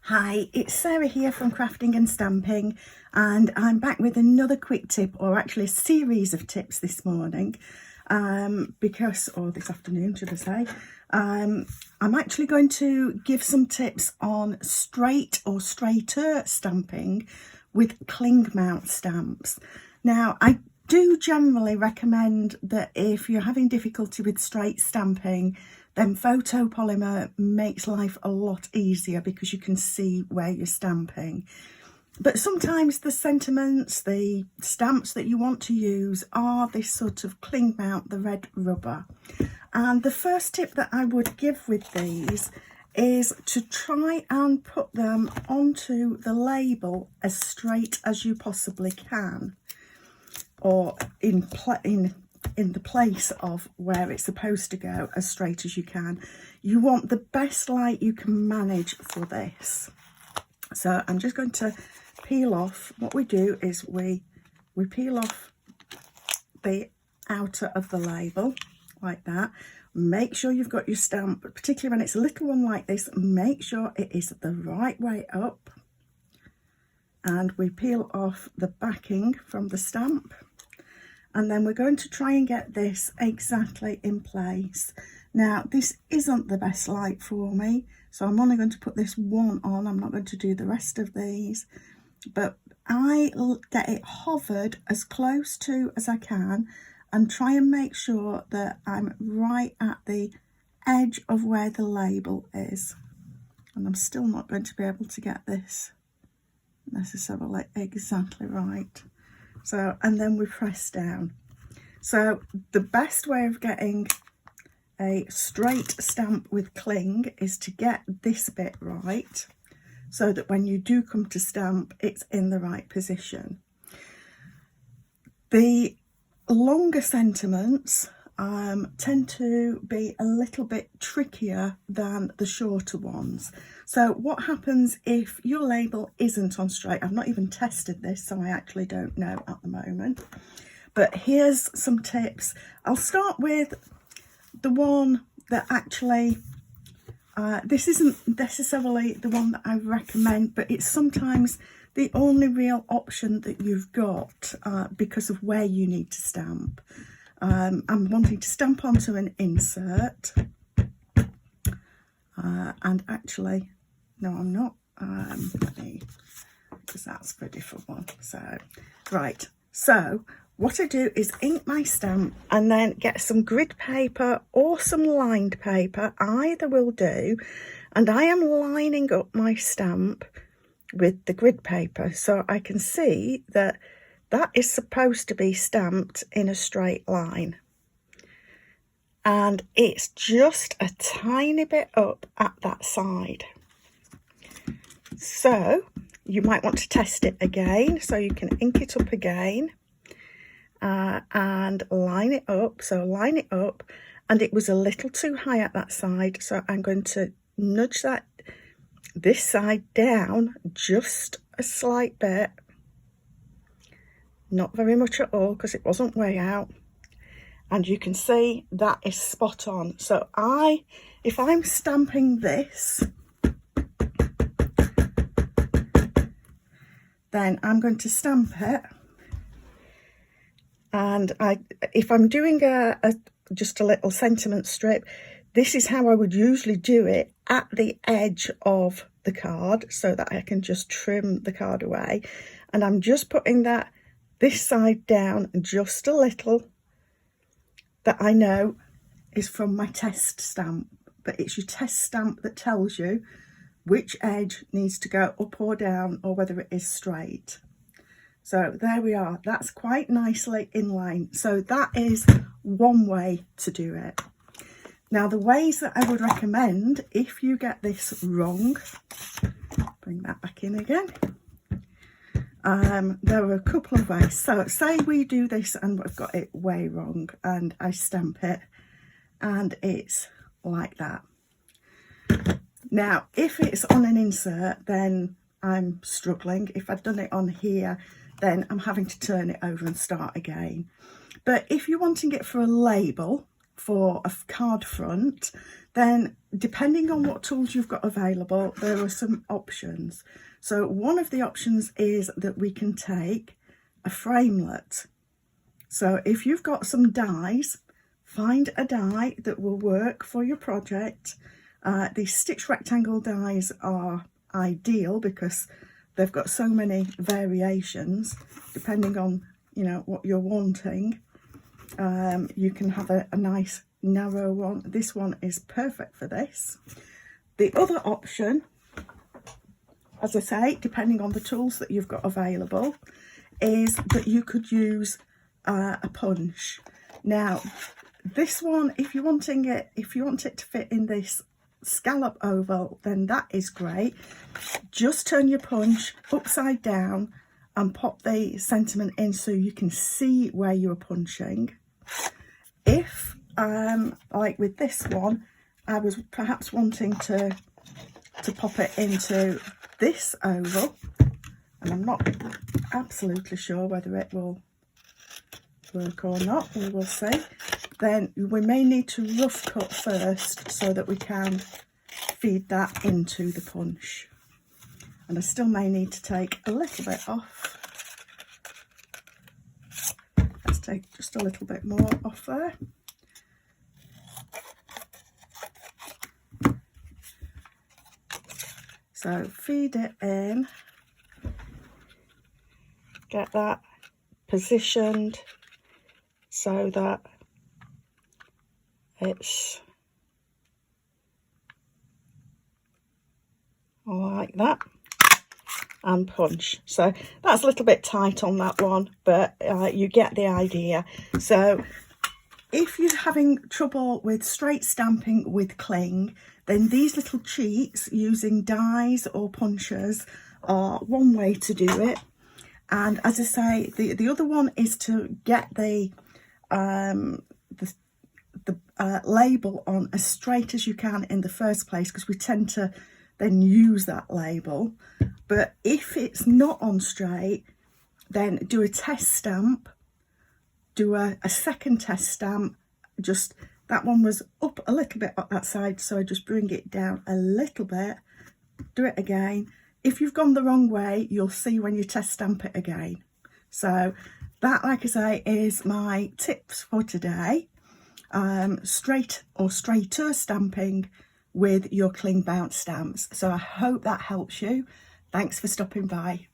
Hi, it's Sarah here from Crafting and Stamping, and I'm back with another quick tip, or actually a series of tips this morning, or this afternoon should I say. I'm actually going to give some tips on straight or straighter stamping with cling mount stamps. Now, I do generally recommend that if you're having difficulty with straight stamping, then photopolymer makes life a lot easier because you can see where you're stamping. But sometimes the sentiments, the stamps that you want to use are this sort of cling mount, the red rubber. And the first tip that I would give with these is to try and put them onto the label as straight as you possibly can, or in the place of where it's supposed to go, as straight as you can. You want the best light you can manage for this. So I'm just going to peel off. What we do is we peel off the outer of the label like that. Make sure you've got your stamp, particularly when it's a little one like this, make sure it is the right way up. And we peel off the backing from the stamp. And then we're going to try and get this exactly in place. Now, this isn't the best light for me, so I'm only going to put this one on. I'm not going to do the rest of these, but I get it hovered as close to as I can and try and make sure that I'm right at the edge of where the label is. And I'm still not going to be able to get this necessarily exactly right. So, and then we press down. So the best way of getting a straight stamp with cling is to get this bit right, so that when you do come to stamp, it's in the right position. The longer sentiments tend to be a little bit trickier than the shorter ones. So what happens if your label isn't on straight? I've not even tested this, so I actually don't know at the moment. But here's some tips. I'll start with the one that actually, this isn't necessarily the one that I recommend, but it's sometimes the only real option that you've got because of where you need to stamp. I'm wanting to stamp onto an insert, and actually, no, I'm not, because that's for a different one. So, right, so what I do is ink my stamp and then get some grid paper or some lined paper, either will do, and I am lining up my stamp with the grid paper so I can see that that is supposed to be stamped in a straight line, and it's just a tiny bit up at that side. So you might want to test it again, so you can ink it up again and line it up. So line it up, and it was a little too high at that side, so I'm going to nudge this side down just a slight bit. Not very much at all, because it wasn't way out, and you can see that is spot on. So if I'm stamping this, then I'm going to stamp it, and if I'm doing just a little sentiment strip, this is how I would usually do it, at the edge of the card, so that I can just trim the card away. And I'm just putting this side down just a little, that I know is from my test stamp, but it's your test stamp that tells you which edge needs to go up or down, or whether it is straight. So there we are, that's quite nicely in line. So that is one way to do it. Now, the ways that I would recommend, if you get this wrong, bring that back in again. There are a couple of ways. So say we do this and we've got it way wrong, and I stamp it and it's like that. Now, if it's on an insert, then I'm struggling. If I've done it on here, then I'm having to turn it over and start again. But if you're wanting it for a label, for a card front, then depending on what tools you've got available, there are some options. So one of the options is that we can take a framelit. So if you've got some dies, find a die that will work for your project. These stitch rectangle dies are ideal because they've got so many variations depending on, you know, what you're wanting. You can have a nice narrow one. This one is perfect for this. The other option, as I say, depending on the tools that you've got available, is that you could use a punch. Now this one, if you want it to fit in this scallop oval, then that is great. Just turn your punch upside down and pop the sentiment in so you can see where you are punching. If like with this one, I was perhaps wanting to pop it into this oval, and I'm not absolutely sure whether it will work or not, we will see, then we may need to rough cut first so that we can feed that into the punch. And I still may need to take a little bit off. Let's take just a little bit more off there. So feed it in, get that positioned so that it's like that, and punch. So that's a little bit tight on that one, but you get the idea. So if you're having trouble with straight stamping with cling, then these little cheats using dies or punches are one way to do it. And as I say, the other one is to get the label on as straight as you can in the first place, because we tend to then use that label. But if it's not on straight, then do a test stamp, do a second test stamp. Just that one was up a little bit on that side, so just bring it down a little bit, do it again. If you've gone the wrght way, you'll see when you test stamp it again. So that, like I say, is my tips for today. Straight or straighter stamping with your cling bounce stamps. So I hope that helps you. Thanks for stopping by.